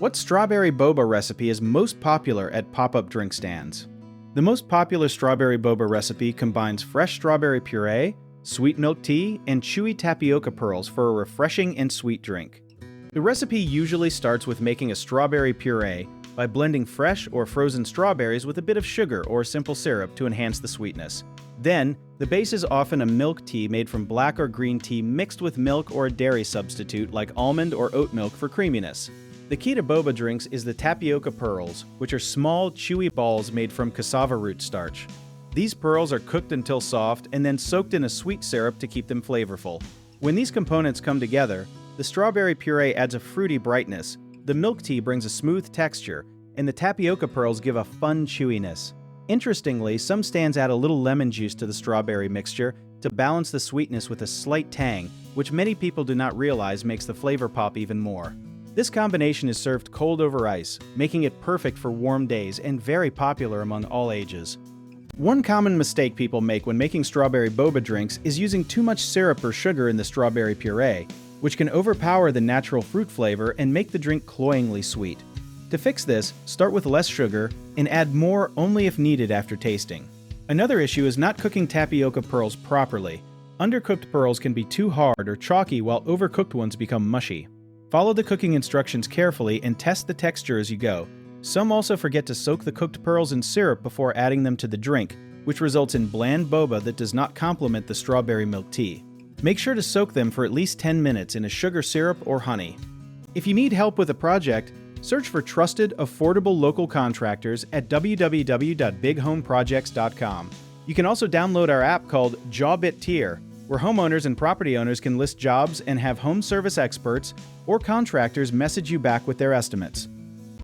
What strawberry boba recipe is most popular at pop-up drink stands? The most popular strawberry boba recipe combines fresh strawberry puree, sweet milk tea, and chewy tapioca pearls for a refreshing and sweet drink. The recipe usually starts with making a strawberry puree by blending fresh or frozen strawberries with a bit of sugar or simple syrup to enhance the sweetness. Then, the base is often a milk tea made from black or green tea mixed with milk or a dairy substitute like almond or oat milk for creaminess. The key to boba drinks is the tapioca pearls, which are small, chewy balls made from cassava root starch. These pearls are cooked until soft and then soaked in a sweet syrup to keep them flavorful. When these components come together, the strawberry puree adds a fruity brightness, the milk tea brings a smooth texture, and the tapioca pearls give a fun chewiness. Interestingly, some stands add a little lemon juice to the strawberry mixture to balance the sweetness with a slight tang, which many people do not realize makes the flavor pop even more. This combination is served cold over ice, making it perfect for warm days and very popular among all ages. One common mistake people make when making strawberry boba drinks is using too much syrup or sugar in the strawberry puree, which can overpower the natural fruit flavor and make the drink cloyingly sweet. To fix this, start with less sugar and add more only if needed after tasting. Another issue is not cooking tapioca pearls properly. Undercooked pearls can be too hard or chalky while overcooked ones become mushy. Follow the cooking instructions carefully and test the texture as you go. Some also forget to soak the cooked pearls in syrup before adding them to the drink, which results in bland boba that does not complement the strawberry milk tea. Make sure to soak them for at least 10 minutes in a sugar syrup or honey. If you need help with a project, search for trusted, affordable local contractors at www.bighomeprojects.com. You can also download our app called Jawbit Tier, where homeowners and property owners can list jobs and have home service experts or contractors message you back with their estimates.